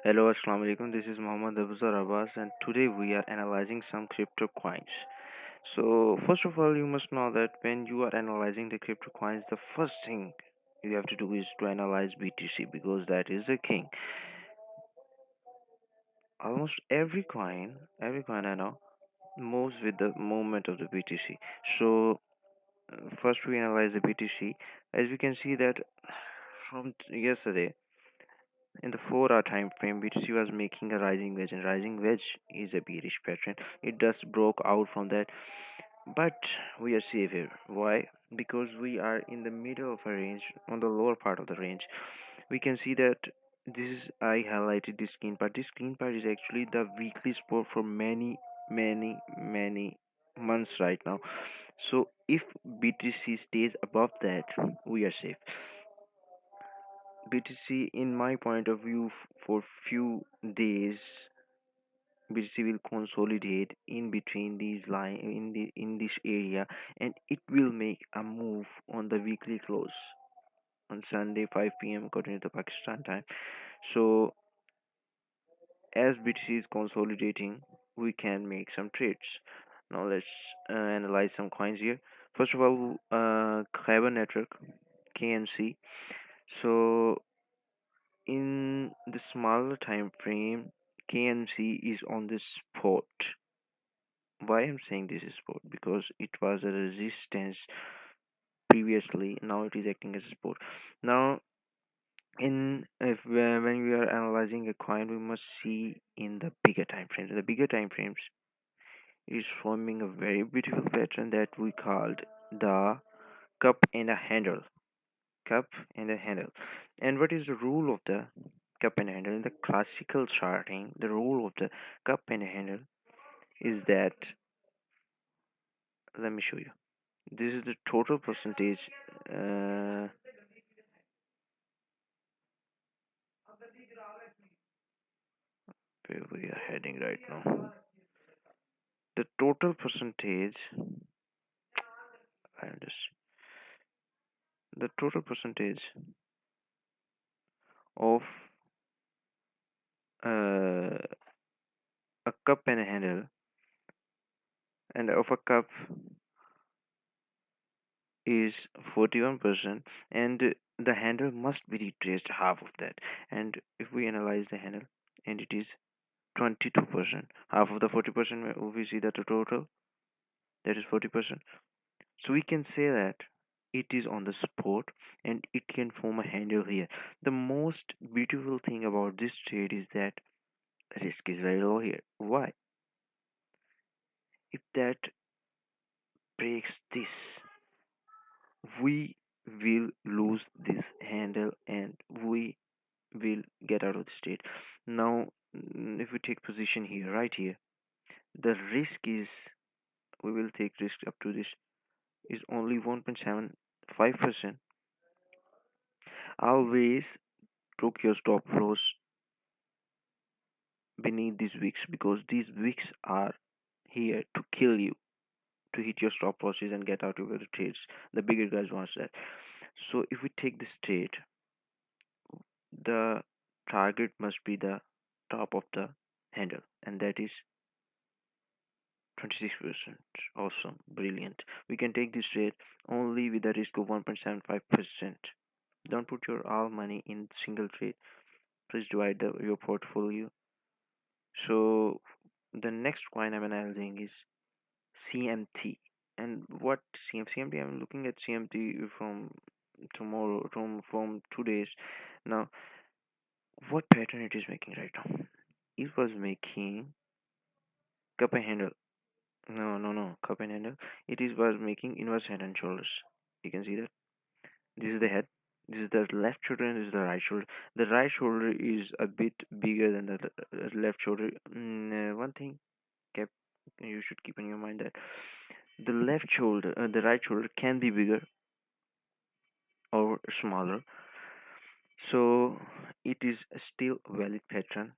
Hello, Assalamu alaikum. This is Muhammad Abuzar Abbas, and today we are analyzing some crypto coins. So, first of all, you must know that when you are analyzing the crypto coins, the first thing you have to do is to analyze BTC because that is the king. Almost every coin I know moves with the movement of the BTC. So, first we analyze the BTC. As we can see that from yesterday, in the 4-hour time frame, BTC was making a rising wedge, and rising wedge is a bearish pattern. It just broke out from that, but we are safe here. Why? Because we are in the middle of a range, on the lower part of the range. We can see that this is I highlighted this green part. This green part is actually the weekly support for many months right now. So if BTC stays above that, we are safe. BTC, in my point of view, for few days, BTC will consolidate in between these line in this area, and it will make a move on the weekly close on Sunday 5 p.m. according to the Pakistan time. So as BTC is consolidating, we can make some trades. Now let's analyze some coins here. First of all, Kyber Network (KNC). So in the smaller time frame, KNC is on the spot. Why I'm saying this is spot? Because it was a resistance previously, now it is acting as a spot. Now in if when we are analyzing a coin, we must see in the bigger time frames. The bigger time frames is forming a very beautiful pattern that we called the cup and a handle. Cup and a handle. And what is the rule of the cup and handle? In the classical charting, the rule of the cup and handle is that, let me show you. This is the total percentage, where we are heading right now. The total percentage, I'm just the total percentage of uh, a cup and a handle, and of a cup is 41%, and the handle must be retraced half of that. And if we analyze the handle, and it is 22%, half of the 40%, we see that the total, that is 40%. So we can say that it is on the support and it can form a handle here. The most beautiful thing about this trade is that risk is very low here. Why? If that breaks this, we will lose this handle and we will get out of the trade. Now, if we take position here, right here, the risk is, we will take risk up to this, is only 1.75%. Always took your stop loss beneath these wicks, because these wicks are here to kill you, to hit your stop losses and get out of your trades. The bigger guys wants that. So if we take this trade, the target must be the top of the handle, and that is 26%. Awesome, brilliant. We can take this trade only with a risk of 1.75%. Don't put your all money in single trade. Please divide your portfolio. So the next coin I'm analyzing is CMT. And what CMT? I'm looking at CMT from tomorrow, from 2 days. Now, what pattern it is making right now? It was making cup and handle. No, cup and handle. It is was making inverse head and shoulders. You can see that. This is the head. This is the left shoulder and this is the right shoulder. The right shoulder is a bit bigger than the left shoulder. One thing kept you should keep in your mind that the right shoulder can be bigger or smaller. So it is still a valid pattern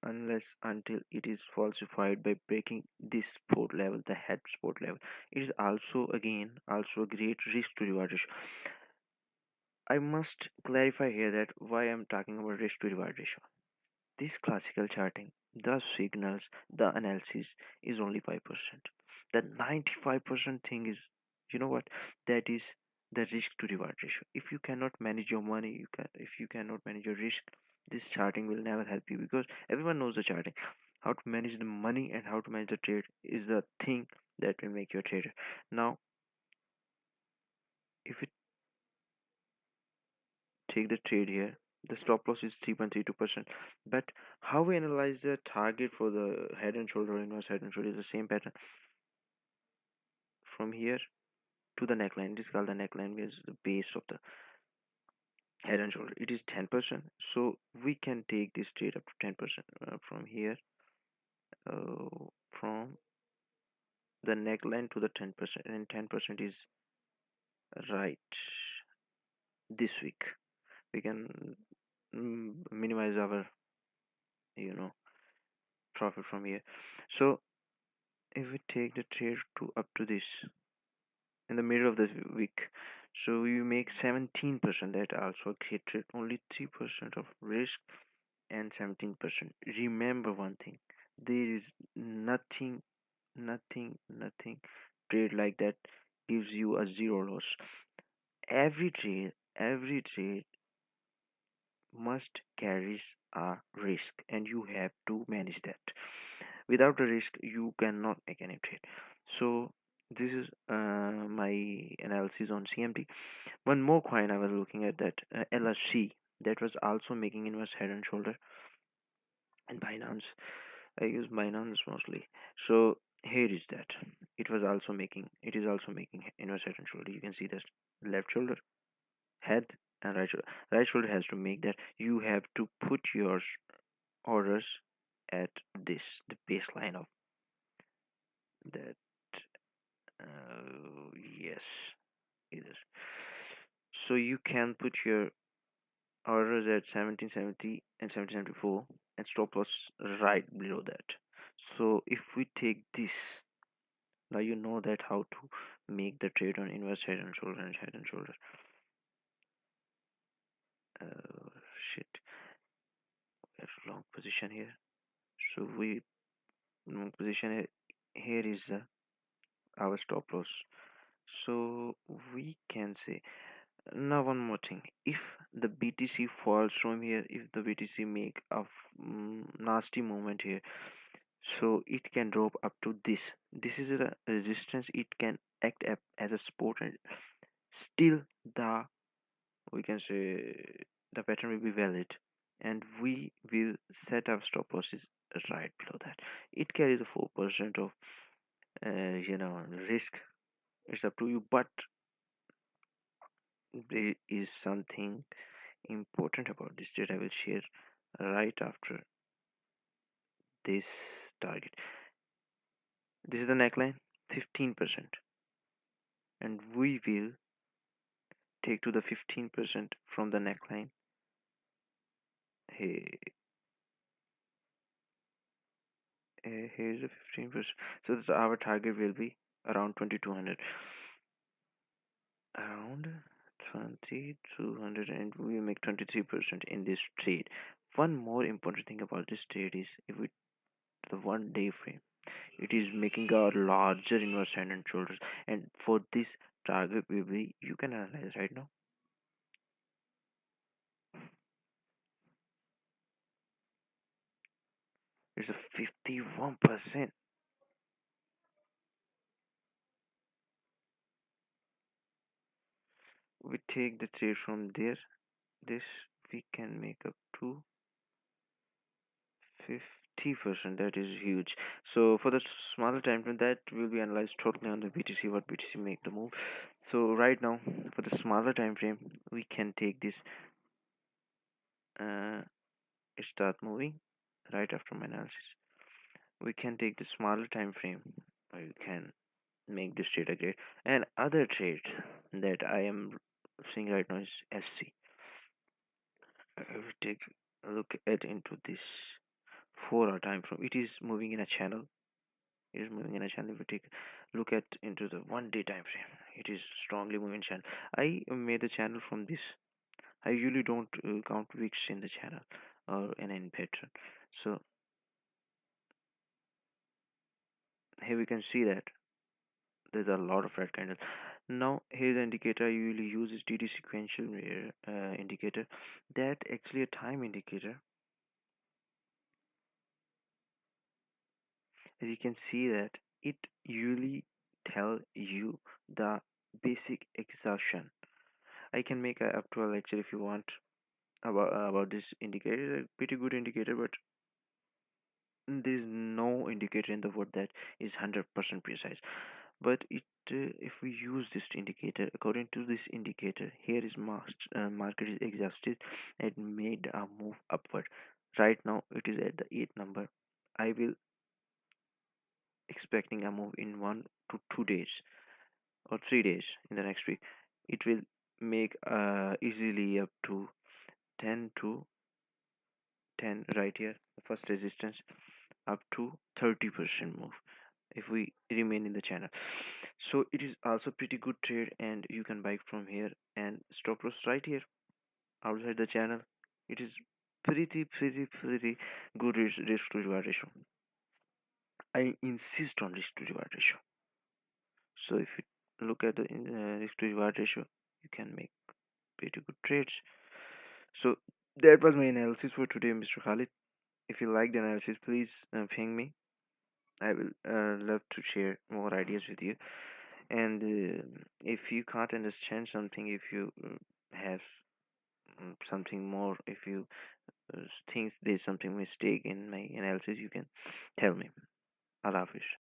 unless until it is falsified by breaking this support level, the head support level. It is also a great risk to reward ratio. I must clarify here that why I'm talking about risk to reward ratio. This classical charting, the signals, the analysis is only 5%. The 95% thing is, you know what? That is the risk to reward ratio. If you cannot manage your money, if you cannot manage your risk, this charting will never help you, because everyone knows the charting. How to manage the money and how to manage the trade is the thing that will make you a trader. Now, if you take the trade here, the stop loss is 3.32%. But how we analyze the target for the head and shoulder, inverse head and shoulder, is the same pattern. From here to the neckline, it is called the neckline, which is the base of the head and shoulder. It is 10%. So we can take this trade up to 10% from here, from the neckline to the 10%, and 10% is right this week. We can minimize our, you know, profit from here. So if we take the trade to up to this in the middle of the week, so you make 17%. That also a great trade. Only 3% of risk and 17%. Remember one thing: there is nothing trade like that gives you a zero loss. Every trade must carries a risk, and you have to manage that. Without a risk, you cannot make any trade. So this is my analysis on CMT. One more coin I was looking at, that LRC, that was also making inverse head and shoulder. And Binance, I use Binance mostly. So here is that. It is also making inverse head and shoulder. You can see that left shoulder, head, and right shoulder. Right shoulder has to make that. You have to put your orders at this, the baseline of that. Yes, either. So you can put your orders at 1770 and 1774 and stop loss right below that. So if we take this, now you know that how to make the trade on inverse head and shoulder and head and shoulder. Shit, we have long position here. So we long position here. Here is our stop loss. So we can say, now one more thing: if the BTC falls from here, if the BTC make a nasty movement here, so it can drop up to this. This is a resistance. It can act as a support, and still the, we can say, the pattern will be valid, and we will set our stop losses right below that. It carries a 4% of risk. It's up to you, but there is something important about this that I will share right after this target. This is the neckline, 15%, and we will take to the 15% from the neckline. Hey, here's the 15%. So that our target will be around 2200, around 2200, and we make 23% in this trade. One more important thing about this trade is, if we, the 1 day frame, it is making a larger inverse hand and shoulders, and for this target will be, you can analyze right now. It's a 51%. We take the trade from there, this we can make up to 50%. That is huge. So for the smaller time frame, that will be analyzed totally on the BTC, what BTC make the move. So right now, for the smaller time frame, we can take this, uh, start moving right after my analysis. We can take the smaller time frame, or you can make this trade a great. And other trade that I am seeing right now is SC. If we take a look at into this 4 hour time frame, it is moving in a channel. It is moving in a channel. If we take a look at into the 1 day time frame, it is strongly moving channel. I made the channel from this. I usually don't count weeks in the channel. or an N pattern. So here we can see that there's a lot of red candles. Now here's the indicator I usually use is DD sequential indicator. That actually a time indicator. As you can see that it usually tell you the basic exhaustion. I can make a up to a lecture if you want about this indicator. A pretty good indicator, but there is no indicator in the world that is 100% precise. But if we use this indicator, according to this indicator, here is market is exhausted and made a move upward. Right now it is at the 8 number. I will expecting a move in 1 to 2 days or 3 days in the next week. It will make easily up to 10 to 10 right here, the first resistance, up to 30% move if we remain in the channel. So it is also pretty good trade, and you can buy from here, and stop loss right here outside the channel. It is pretty good risk to reward ratio. I insist on risk to reward ratio. So if you look at the risk to reward ratio, you can make pretty good trades. So that was my analysis for today, Mr. Khalid. If you like the analysis, please ping me. I will love to share more ideas with you. And if you can't understand something, if you have something more, if you think there's something mistake in my analysis, you can tell me. Allah Hafiz.